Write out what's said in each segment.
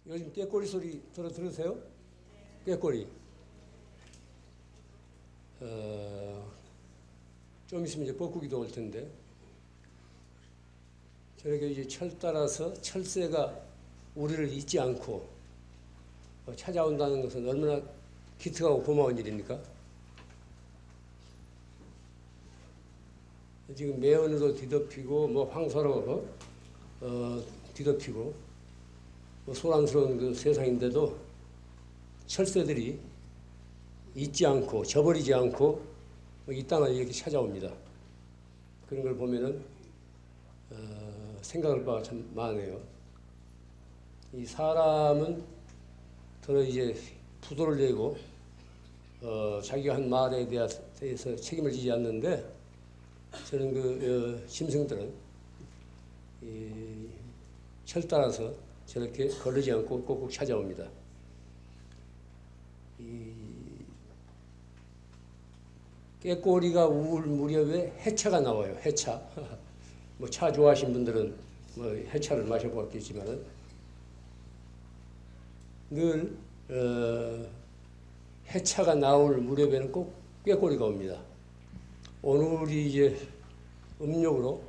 요즘 꾀꼬리 소리 들으세요? 꾀꼬리. 좀 있으면 이제 뻐꾸기도 올 텐데. 저렇게 이제 철 따라서 철새가 우리를 잊지 않고 찾아온다는 것은 얼마나 기특하고 고마운 일입니까? 지금 매연으로 뒤덮이고 뭐 황소로 뒤덮이고 뭐 소란스러운 그 세상인데도 철새들이 잊지 않고 저버리지 않고 이 땅을 이렇게 찾아옵니다. 그런 걸 보면은 생각할 바가 참 많아요. 이 사람은 더러 이제 부도를 내고 자기가 한 말에 대해서 책임을 지지 않는데 저는 그 짐승들은 철 따라서 저렇게 거르지 않고 꼭꼭 찾아옵니다. 이 꾀꼬리가 울 무렵에 해차가 나와요. 해차. 뭐 차 좋아하시는 분들은 뭐 해차를 마셔봤겠지만은 늘 해차가 나올 무렵에는 꼭 꾀꼬리가 옵니다. 오늘이 이제 음력으로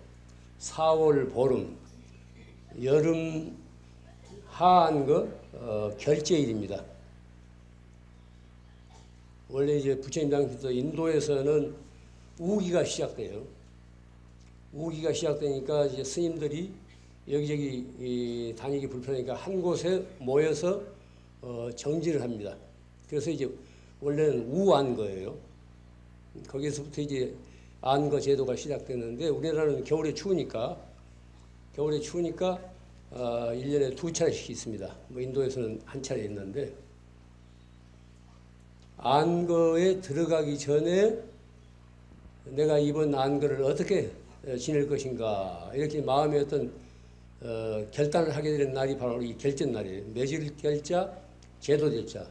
4월 보름, 여름 하한거 결제일입니다. 원래 이제 부처님 당시부터 인도에서는 우기가 시작돼요. 우기가 시작되니까 이제 스님들이 여기저기 다니기 불편하니까 한 곳에 모여서 정진을 합니다. 그래서 이제 원래는 우안거예요. 거기서부터 이제 안거 제도가 시작됐는데 우리나라는 겨울에 추우니까 1년에 2차례씩 있습니다. 뭐 인도에서는 한 차례 있는데 안거에 들어가기 전에 내가 이번 안거를 어떻게 지낼 것인가 이렇게 마음에 어떤 결단을 하게 되는 날이 바로 이 결전날이에요. 매질 결자, 제도 결자.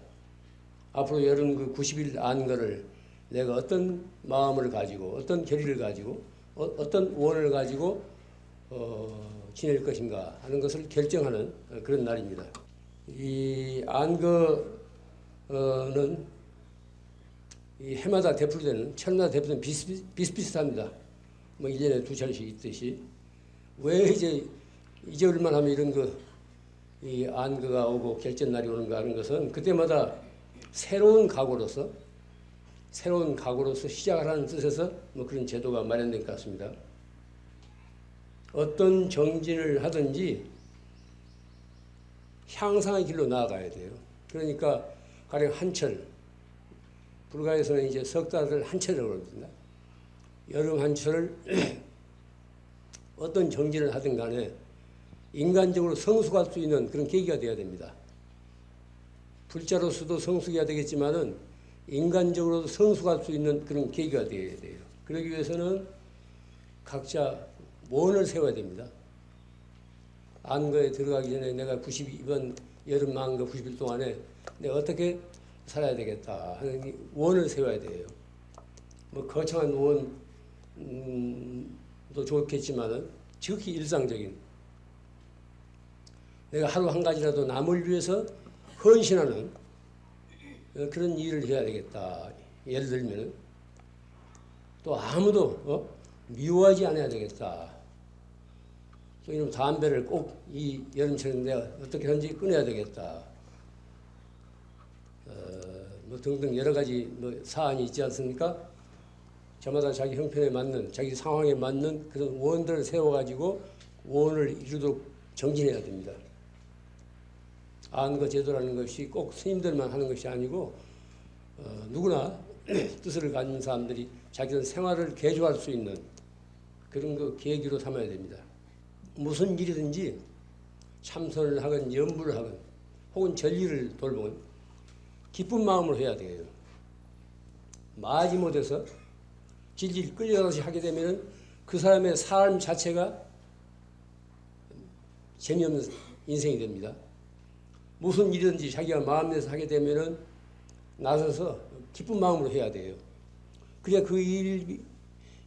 앞으로 여름 그 90일 안거를 내가 어떤 마음을 가지고 어떤 결의를 가지고 어떤 원을 가지고 지낼 것인가 하는 것을 결정하는 그런 날입니다. 이 안거는 이 해마다 되풀이되는 철마다 되풀이되는 비슷비슷합니다. 뭐 1년에 2차례씩 있듯이 왜 이제 얼마나 하면 이런 이 안거가 오고 결전날이 오는가 하는 것은 그때마다 새로운 각오로서 시작하라는 뜻에서 뭐 그런 제도가 마련된 것 같습니다. 어떤 정진을 하든지 향상의 길로 나아가야 돼요. 그러니까 가령 한철, 불가에서는 이제 석 달을 한철이라고 그럽니다. 여름 한철을 어떤 정진을 하든 간에 인간적으로 성숙할 수 있는 그런 계기가 되어야 됩니다. 불자로서도 성숙해야 되겠지만은 인간적으로도 성숙할 수 있는 그런 계기가 되어야 돼요. 그러기 위해서는 각자 원을 세워야 됩니다. 안거에 들어가기 전에 내가 이번 여름 안거 90일 동안에 내가 어떻게 살아야 되겠다 하는 원을 세워야 돼요. 뭐 거창한 원도 좋겠지만은 지극히 일상적인 내가 하루 한 가지라도 남을 위해서 헌신하는 그런 일을 해야 되겠다. 예를 들면 또 아무도 미워하지 않아야 되겠다. 또 이런 담배를 꼭 이 여름철에 내가 어떻게 하는지 끊어야 되겠다. 뭐 등등 여러 가지 뭐 사안이 있지 않습니까? 저마다 자기 형편에 맞는 자기 상황에 맞는 그런 원들을 세워가지고 원을 이루도록 정진해야 됩니다. 안거 제도라는 것이 꼭 스님들만 하는 것이 아니고 누구나 뜻을 가진 사람들이 자기들 생활을 개조할 수 있는 그런 거 계기로 삼아야 됩니다. 무슨 일이든지 참선을 하건 염불을 하건 혹은 전리를 돌보건 기쁜 마음으로 해야 돼요. 마지못해서 질질 끌려가서 하게 되면 그 사람의 삶 자체가 재미없는 인생이 됩니다. 무슨 일이든지 자기가 마음 내서 하게 되면은 나서서 기쁜 마음으로 해야 돼요. 그래야 그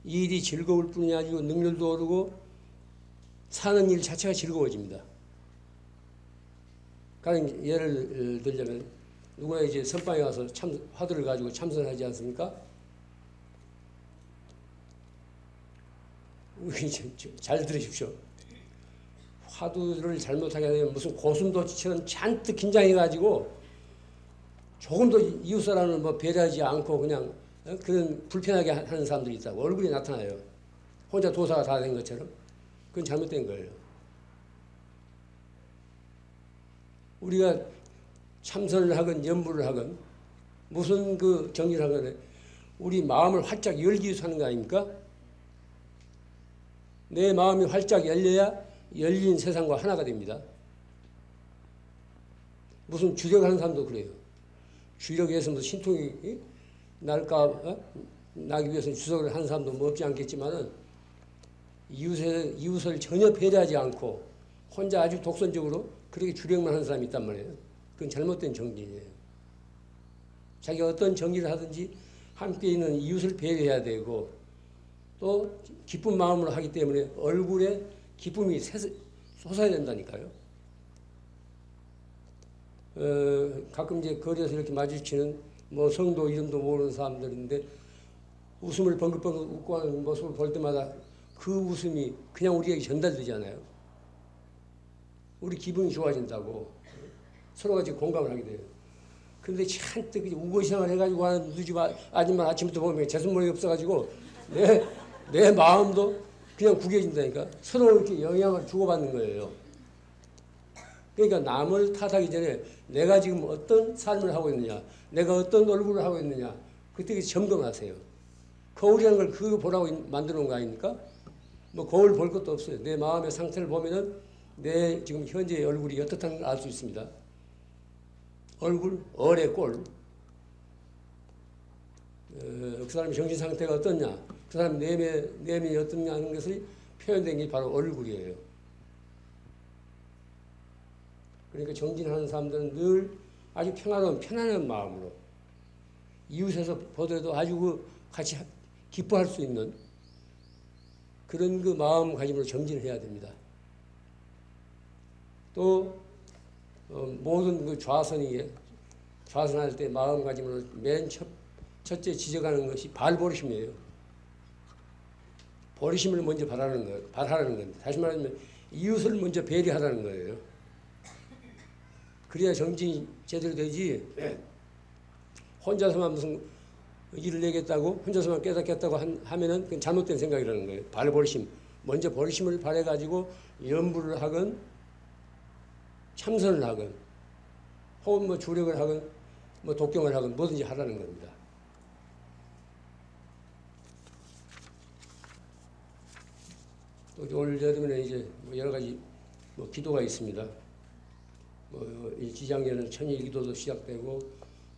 일이 즐거울 뿐이 아니고 능률도 오르고 사는 일 자체가 즐거워집니다. 가령 예를 들자면 누구나 이제 선방에 가서 화두를 가지고 참선하지 않습니까? 잘 들으십시오. 화두를 잘못하게 되면 무슨 고슴도치처럼 잔뜩 긴장해가지고 조금도 이웃 사람을 뭐 배려하지 않고 그냥 그런 불편하게 하는 사람들이 있다고 얼굴이 나타나요. 혼자 도사가 다 된 것처럼. 그건 잘못된 거예요. 우리가 참선을 하건 연부를 하건 무슨 그 정리를 하건 우리 마음을 활짝 열기 위해서 하는 거 아닙니까? 내 마음이 활짝 열려야 열린 세상과 하나가 됩니다. 무슨 주력하는 사람도 그래요. 주력에서 무슨 신통이 나기 위해서 주석을 하는 사람도 뭐 없지 않겠지만은 이웃을 전혀 배려하지 않고 혼자 아주 독선적으로 그렇게 주력만 하는 사람이 있단 말이에요. 그건 잘못된 정진이에요. 자기가 어떤 정리를 하든지 함께 있는 이웃을 배려해야 되고 또 기쁜 마음으로 하기 때문에 얼굴에 기쁨이 솟아야 된다니까요. 가끔 이제 거리에서 이렇게 마주치는 뭐 성도 이름도 모르는 사람들인데 웃음을 벙긋벙긋 웃고 하는 모습을 볼 때마다 그 웃음이 그냥 우리에게 전달되잖아요. 우리 기분이 좋아진다고 서로가 지금 공감을 하게 돼요. 근데 잔뜩 우거시장을 해가지고 하는 우리 집 아줌마 아침부터 보면 재수머리 없어가지고 내 마음도 그냥 구겨진다니까. 서로 이렇게 영향을 주고받는 거예요. 그러니까 남을 탓하기 전에 내가 지금 어떤 삶을 하고 있느냐, 내가 어떤 얼굴을 하고 있느냐, 그때 점검하세요. 거울이라는 걸 그거 보라고 만들어 놓은 거 아닙니까? 뭐 거울 볼 것도 없어요. 내 마음의 상태를 보면은 내 지금 현재의 얼굴이 어떻다는 걸 알 수 있습니다. 얼굴, 얼의 꼴. 그 사람의 정신 상태가 어떻냐, 그 사람 내면이 어떻냐 하는 것이 표현된 게 바로 얼굴이에요. 그러니까 정진하는 사람들은 늘 아주 편안한 마음으로 이웃에서 보더라도 아주 같이 기뻐할 수 있는 그런 그 마음가짐으로 정진을 해야 됩니다. 또 모든 그 좌선할 때 마음가짐으로 맨 첫째 지적하는 것이 발버리심이에요. 버리심을 먼저 바라는 겁니다. 다시 말하면 이웃을 먼저 배려하라는 거예요. 그래야 정진이 제대로 되지. 혼자서만 무슨 일을 내겠다고 혼자서만 깨닫겠다고 하면은 그건 잘못된 생각이라는 거예요. 발버리심. 먼저 버리심을 바래가지고 연부를 하건 참선을 하건 혹은 뭐 주력을 하건 뭐 독경을 하건 뭐든지 하라는 겁니다. 또 올 여름에는 이제 뭐 여러 가지 뭐 기도가 있습니다. 뭐 일지장년은 천일기도도 시작되고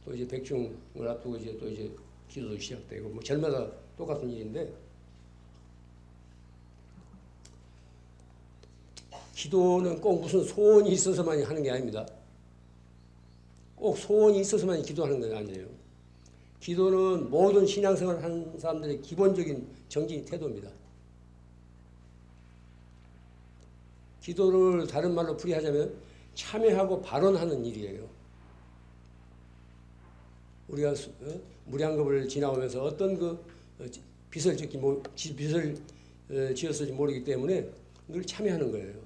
또 이제 백중을 앞두고 이제 또 이제 기도도 시작되고 뭐 절마다 똑같은 일인데 기도는 꼭 무슨 소원이 있어서만 하는 게 아닙니다. 꼭 소원이 있어서만 기도하는 건 아니에요. 기도는 모든 신앙생활을 하는 사람들의 기본적인 정진 태도입니다. 기도를 다른 말로 풀이하자면 참여하고 발언하는 일이에요. 우리가 무량겁을 지나오면서 어떤 그 빚을 지었을지 모르기 때문에 늘 참여하는 거예요.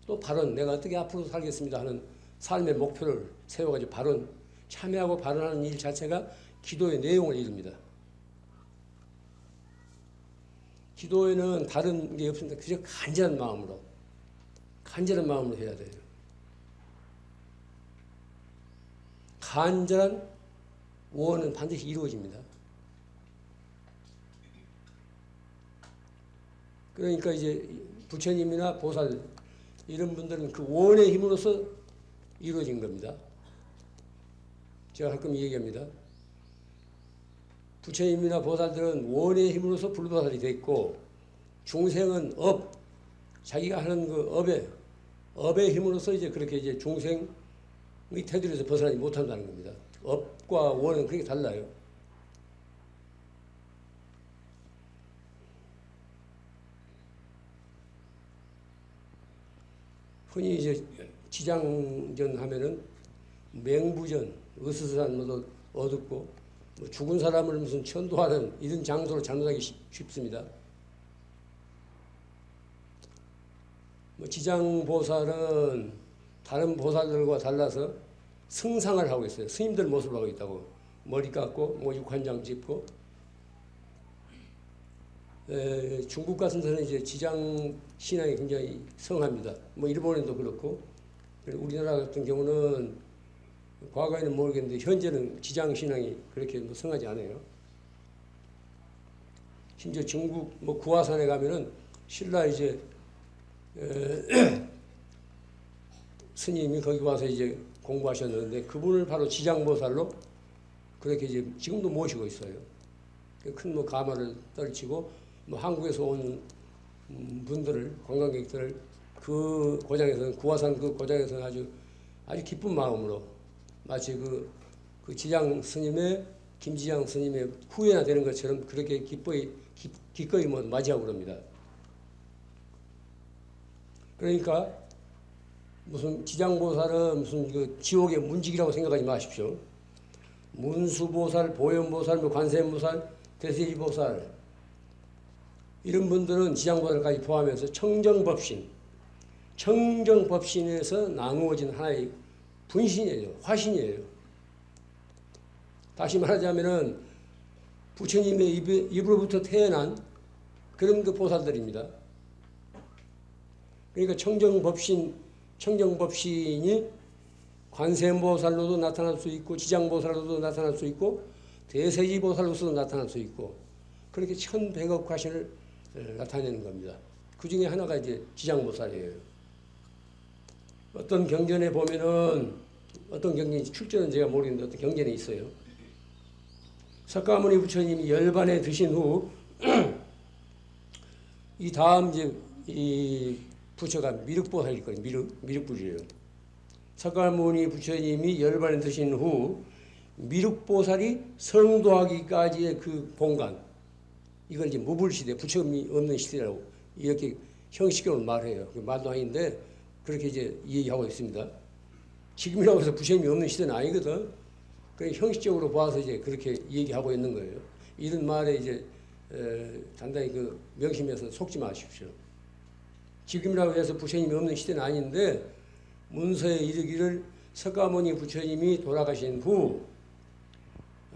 또 발언, 내가 어떻게 앞으로 살겠습니다 하는 삶의 목표를 세워가지고 참여하고 발언하는 일 자체가 기도의 내용을 이룹니다. 기도에는 다른 게 없습니다. 그저 간절한 마음으로 해야 돼요. 간절한 원은 반드시 이루어집니다. 그러니까 이제 부처님이나 보살 이런 분들은 그 원의 힘으로서 이루어진 겁니다. 제가 가끔 얘기합니다. 부처님이나 보살들은 원의 힘으로서 불보살이 됐고 중생은 자기가 하는 그 업의 힘으로서 이제 그렇게 이제 중생의 테두리에서 벗어나지 못한다는 겁니다. 업과 원은 그렇게 달라요. 흔히 이제 지장전 하면은 맹부전, 의수산도 어둡고 뭐 죽은 사람을 무슨 천도하는 이런 장소로 잘못하기 쉽습니다. 뭐 지장보살은 다른 보살들과 달라서 승상을 하고 있어요. 스님들 모습을 하고 있다고. 머리 깎고 뭐 육환장 짚고. 중국 같은 데는 이제 지장 신앙이 굉장히 성합니다. 뭐 일본에도 그렇고. 우리나라 같은 경우는 과거에는 모르겠는데 현재는 지장 신앙이 그렇게 뭐 성하지 않아요. 심지어 중국 뭐 구화산에 가면은 신라 이제 스님이 거기 와서 이제 공부하셨는데 그분을 바로 지장보살로 그렇게 이제 지금도 모시고 있어요. 큰 뭐 가마를 떨치고 뭐 한국에서 온 분들을 관광객들을 그 고장에서는 구화산 그 고장에서는 아주 기쁜 마음으로 마치 그 지장 스님의 김지장 스님의 후예나 되는 것처럼 그렇게 기꺼이 뭐 맞이하고 그럽니다. 그러니까 무슨 지장보살은 무슨 그 지옥의 문직이라고 생각하지 마십시오. 문수보살, 보현보살, 뭐 관세음보살, 대세지보살 이런 분들은 지장보살까지 포함해서 청정법신에서 나누어진 하나의 분신이에요. 화신이에요. 다시 말하자면은 부처님의 입으로부터 태어난 그런 그 보살들입니다. 그러니까 청정법신이 관세음보살로도 나타날 수 있고 지장보살로도 나타날 수 있고 대세지보살로서도 나타날 수 있고 그렇게 1100억 화신을 나타내는 겁니다. 그 중에 하나가 이제 지장보살이에요. 어떤 경전에 보면은 어떤 경전이 출전은 제가 모르겠는데 어떤 경전에 있어요. 석가모니 부처님이 열반에 드신 후 이 다음 이제 이 부처가 미륵보살일 거예요. 미륵불이에요. 석가모니 부처님이 열반에 드신 후 미륵보살이 성도하기까지의 그 공간 이걸 이제 무불시대 부처님이 없는 시대라고 이렇게 형식적으로 말해요. 그 말도 아닌데 그렇게 이제 얘기하고 있습니다. 지금이라고 해서 부처님이 없는 시대는 아니거든. 그 형식적으로 봐서 이제 그렇게 얘기하고 있는 거예요. 이런 말에 이제 단단히 그 명심해서 속지 마십시오. 지금이라고 해서 부처님이 없는 시대는 아닌데 문서에 이르기를 석가모니 부처님이 돌아가신 후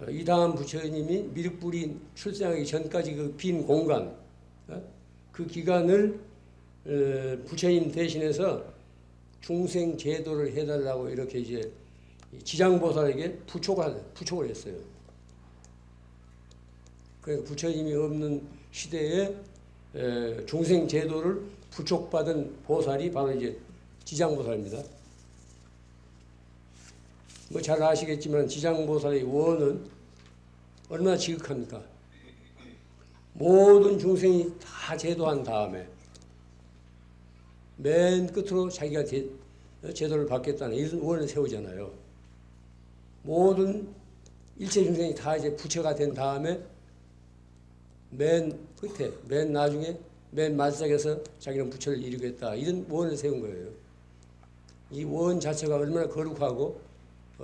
이 다음 부처님이 미륵불이 출생하기 전까지 그 빈 공간 그 기간을 부처님 대신해서 중생 제도를 해달라고 이렇게 이제 지장보살에게 부촉을 했어요. 그러니까 부처님이 없는 시대에 중생 제도를 부촉받은 보살이 바로 이제 지장보살입니다. 뭐 잘 아시겠지만 지장보살의 원은 얼마나 지극합니까? 모든 중생이 다 제도한 다음에 맨 끝으로 자기가 제도를 받겠다는 이런 원을 세우잖아요. 모든 일체 중생이 다 이제 부처가 된 다음에 맨 끝에, 맨 나중에, 맨 마지막에서 자기는 부처를 이루겠다. 이런 원을 세운 거예요. 이 원 자체가 얼마나 거룩하고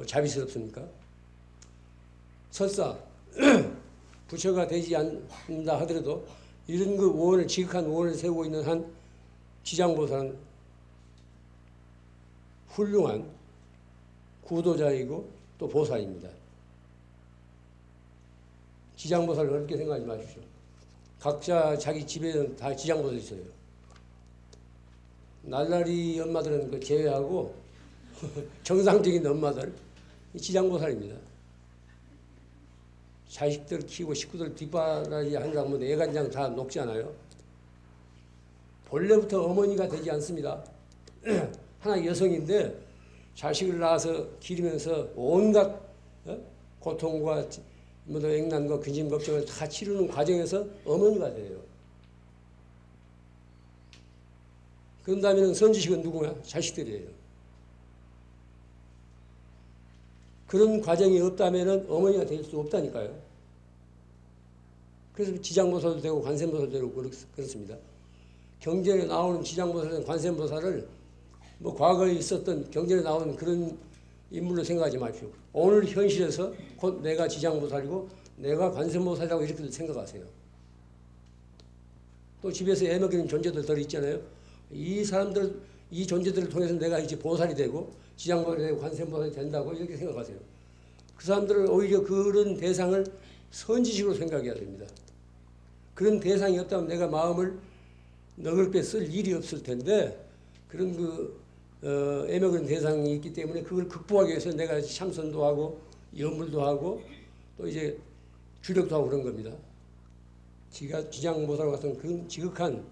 자비스럽습니까? 설사 부처가 되지 않는다 하더라도 이런 그 원을 지극한 원을 세우고 있는 한 지장보살은 훌륭한 구도자이고 또 보살입니다. 지장보살을 그렇게 생각하지 마십시오. 각자 자기 집에는 다 지장보살이 있어요. 날라리 엄마들은 그 제외하고 정상적인 엄마들 지장보살입니다. 자식들 키우고 식구들 뒷바라지 하느라고 하면 애간장 다 녹지 않아요. 본래부터 어머니가 되지 않습니다. 하나 여성인데 자식을 낳아서 기르면서 온갖 고통과 뭐 액난과 근심 걱정을 다 치르는 과정에서 어머니가 돼요. 그런 다음에는 선지식은 누구냐? 자식들이에요. 그런 과정이 없다면 어머니가 될 수 없다니까요. 그래서 지장보살도 되고 관세음보살도 되고 그렇습니다. 경전에 나오는 지장보살은 관세음보살을 뭐 과거에 있었던 경전에 나오는 그런 인물로 생각하지 마십시오. 오늘 현실에서 곧 내가 지장보살이고 내가 관세음보살이라고 이렇게 생각하세요. 또 집에서 애 먹이는 존재들 있잖아요. 이 사람들, 이 존재들을 통해서 내가 이제 보살이 되고 지장보살이 되고 관세음보살이 된다고 이렇게 생각하세요. 그 사람들은 오히려 그런 대상을 선지식으로 생각해야 됩니다. 그런 대상이 없다면 내가 마음을 너글게 쓸 일이 없을 텐데 그런 애먹은 대상이 있기 때문에 그걸 극복하기 위해서 내가 참선도 하고 염불도 하고 또 이제 주력도 하고 그런 겁니다. 지장보살 같은 그 지극한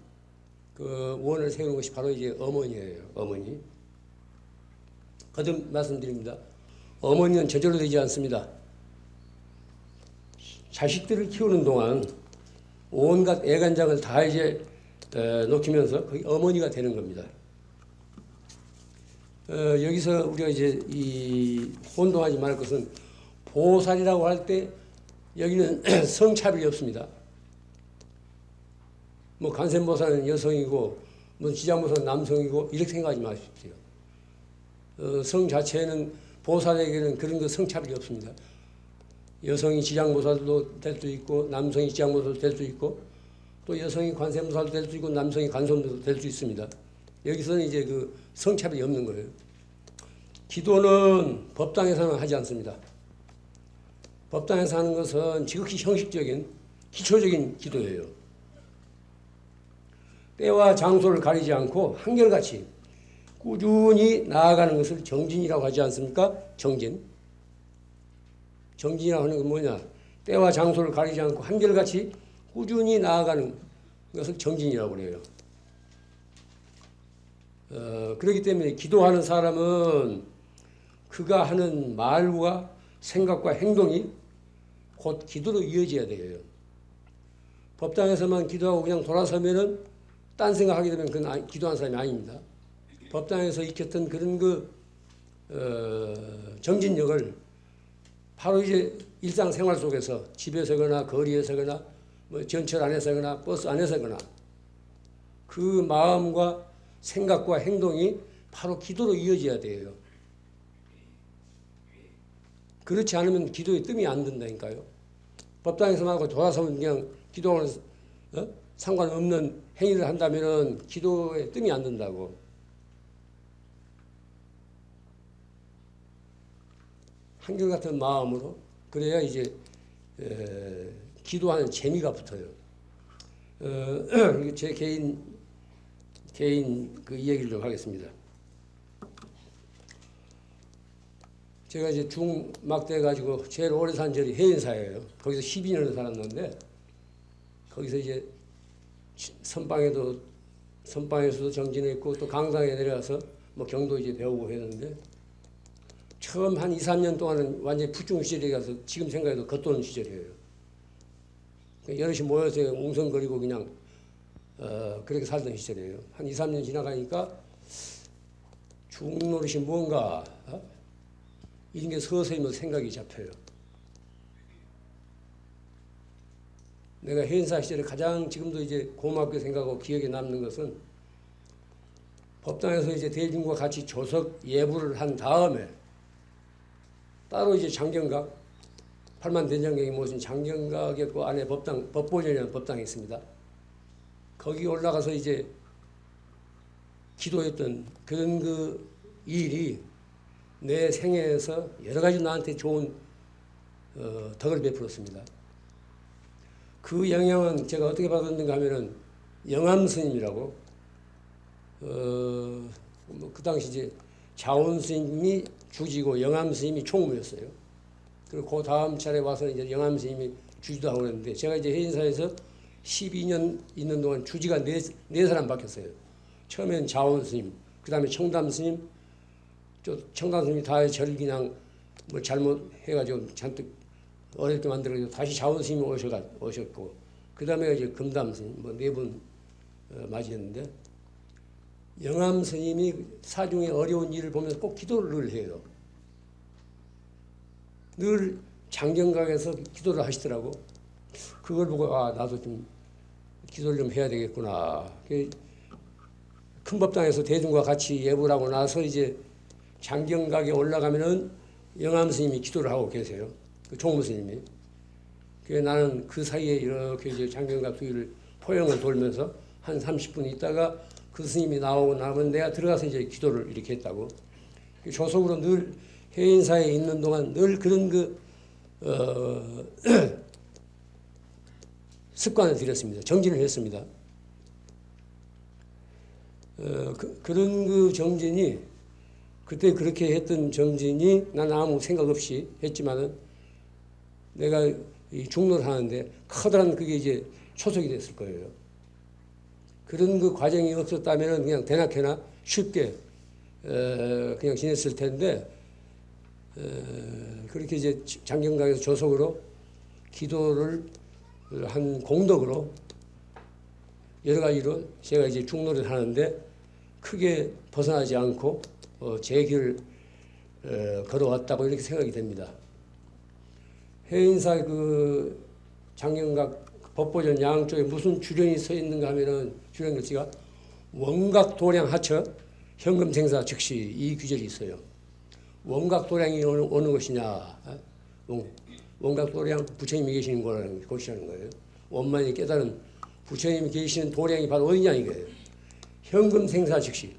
그 원을 세우는 것이 바로 이제 어머니예요. 어머니. 거듭 말씀드립니다. 어머니는 저절로 되지 않습니다. 자식들을 키우는 동안 온갖 애간장을 다 이제 놓치면서 거기 어머니가 되는 겁니다. 여기서 우리가 이제 이 혼동하지 말 것은 보살이라고 할 때 여기는 성차별이 없습니다. 뭐 관세음보살은 여성이고 뭐 지장보살은 남성이고 이렇게 생각하지 마십시오. 성 자체는 보살에게는 그런 거 성차별이 없습니다. 여성이 지장보살도 될 수 있고 남성이 지장보살도 될 수 있고 또 여성이 관세음보살도 될 수 있고 남성이 관세음보살도 될 수 있습니다. 여기서는 이제 그 성차별이 없는 거예요. 기도는 법당에서는 하지 않습니다. 법당에서 하는 것은 지극히 형식적인 기초적인 기도예요. 때와 장소를 가리지 않고 한결같이 꾸준히 나아가는 것을 정진이라고 하지 않습니까? 정진. 정진이라고 하는 건 뭐냐? 때와 장소를 가리지 않고 한결같이 꾸준히 나아가는 것을 정진이라고 그래요. 그렇기 때문에 기도하는 사람은 그가 하는 말과 생각과 행동이 곧 기도로 이어져야 돼요. 법당에서만 기도하고 그냥 돌아서면은 딴 생각하게 되면 그건 기도하는 사람이 아닙니다. 법당에서 익혔던 그런 정진력을 바로 이제 일상생활 속에서 집에서거나 거리에서거나 뭐 전철 안에서거나 버스 안에서거나 그 마음과 생각과 행동이 바로 기도로 이어져야 돼요. 그렇지 않으면 기도에 뜸이 안 든다니까요. 법당에서만 하고 돌아서면 그냥 기도하는 상관없는 행위를 한다면은 기도에 뜸이 안 든다고. 한결같은 마음으로 그래야 이제 기도하는 재미가 붙어요. 제 개인 그 이야기를 좀 하겠습니다. 제가 이제 중막 돼 가지고 제일 오래 산 절이 해인사예요. 거기서 12년을 살았는데 거기서 이제 선방에서도 정진했고 또 강당에 내려가서 뭐 경도 이제 배우고 했는데 처음 한 2, 3년 동안은 완전히 푸중 시절에 가서 지금 생각해도 겉도는 시절이에요. 여럿이 모여서 웅성거리고 그냥 그렇게 살던 시절이에요. 한 2, 3년 지나가니까 중노릇이 뭔가 이런 게 서서히 뭐 생각이 잡혀요. 내가 해인사 시절에 가장 지금도 이제 고맙게 생각하고 기억에 남는 것은 법당에서 이제 대중과 같이 조석 예불을 한 다음에 따로 이제 장경각, 팔만대장경이 모신 장경각의 그 안에 법보전이라는 법당이 있습니다. 거기 올라가서 이제 기도했던 그런 그 일이 내 생애에서 여러 가지 나한테 좋은 덕을 베풀었습니다. 그 영향은 제가 어떻게 받았는가 하면은 영암 스님이라고 그 당시 이제 자원 스님이 주지고 영암 스님이 총무였어요. 그리고 그 다음 차례 와서 이제 영암 스님이 주지도 하고 그랬는데 제가 이제 해인사에서 12년 있는 동안 주지가 네 사람 바뀌었어요. 처음엔 자원 스님, 그 다음에 청담 스님, 청담 스님이 다 저를 그냥 뭐 잘못해가지고 잔뜩 어렵게 만들어서 다시 자원 스님이 오셨고, 그 다음에 이제 금담 스님, 뭐 네 분 맞이했는데, 영암 스님이 사중에 어려운 일을 보면서 꼭 기도를 해요. 늘 장경각에서 기도를 하시더라고. 그걸 보고 나도 좀 기도를 좀 해야 되겠구나. 큰 법당에서 대중과 같이 예불 하고 나서 이제 장경각에 올라가면은 영암 스님이 기도를 하고 계세요. 그 총무 스님이. 그래서 나는 그 사이에 이렇게 이제 장경각 뒤를 포영을 돌면서 한 30분 있다가 그 스님이 나오고 나면 내가 들어가서 이제 기도를 이렇게 했다고. 조속으로 늘 해인사에 있는 동안 늘 그런 습관을 들였습니다. 정진을 했습니다. 그런 그 정진이 그때 그렇게 했던 정진이 난 아무 생각 없이 했지만은 내가 이 중로를 하는데 커다란 그게 이제 초석이 됐을 거예요. 그런 그 과정이 없었다면 그냥 대낮에나 쉽게 그냥 지냈을 텐데 그렇게 이제 장경각에서 조속으로 기도를 한 공덕으로 여러 가지로 제가 이제 중로를 하는데 크게 벗어나지 않고 제 길을 걸어왔다고 이렇게 생각이 됩니다. 해인사 그 장경각 법보전 양쪽에 무슨 주련이 서 있는가 하면은 주련 글씨가 원각 도량 하처 현금 생사 즉시 이 규절이 있어요. 원각 도량이 어느 것이냐? 원각 도량 부처님이 계시는 곳이라는 거예요. 원만히 깨달은 부처님이 계시는 도량이 바로 어디냐 이거예요. 현금 생사 즉시.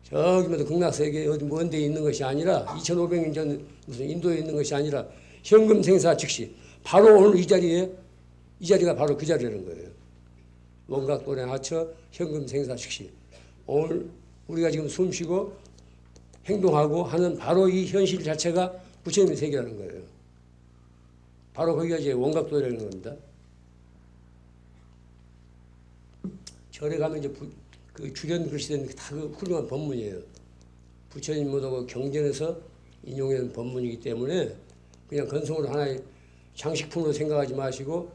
저기 뭐 극락세계 어디 먼 데 있는 것이 아니라 2500년 전 무슨 인도에 있는 것이 아니라 현금 생사 즉시. 바로 오늘 이 자리가 바로 그 자리라는 거예요. 원각 도량 하처 현금 생사 즉시. 오늘 우리가 지금 숨쉬고 행동하고 하는 바로 이 현실 자체가 부처님의 세계라는 거예요. 바로 거기가 이제 원각도라는 겁니다. 절에 가면 이제 그 주련 글씨는 다 그 훌륭한 법문이에요. 부처님 모두 경전에서 인용한 법문이기 때문에 그냥 건성으로 하나의 장식품으로 생각하지 마시고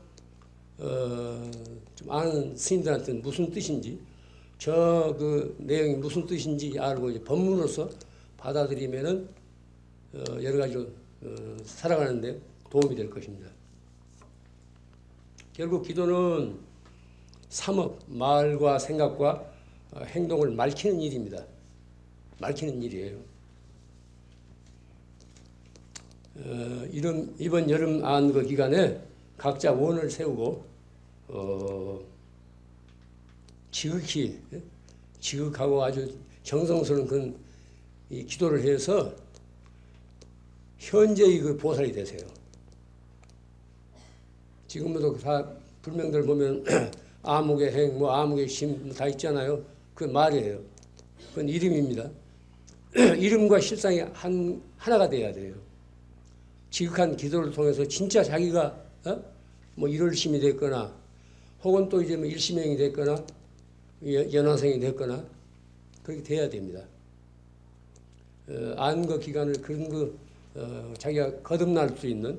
좀 아는 스님들한테는 무슨 뜻인지 저 그 내용이 무슨 뜻인지 알고 이제 법문으로서 받아들이면은 여러 가지로 살아가는데 도움이 될 것입니다. 결국 기도는 삼업, 말과 생각과 행동을 밝히는 일입니다. 밝히는 일이에요. 이번 여름 안거 기간에 각자 원을 세우고 지극하고 아주 정성스러운 그런 이 기도를 해서 현재의 그 보살이 되세요. 지금도 다 불명들 보면 아무개 행, 뭐 아무개 심 다 있잖아요. 그건 말이에요. 그건 이름입니다. 이름과 실상이 하나가 돼야 돼요. 지극한 기도를 통해서 진짜 자기가 뭐 일월심이 됐거나 혹은 또 이제 뭐 일심행이 됐거나 연화생이 됐거나 그렇게 돼야 됩니다. 안거 기간을 그런 자기가 거듭날 수 있는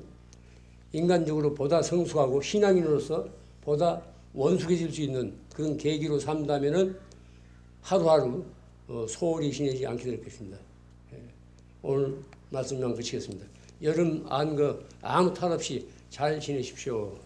인간적으로 보다 성숙하고 신앙인으로서 보다 원숙해질 수 있는 그런 계기로 삼다면은 하루하루 소홀히 지내지 않게 될 것입니다. 오늘 말씀만 그치겠습니다. 여름 안거 아무 탈 없이 잘 지내십시오.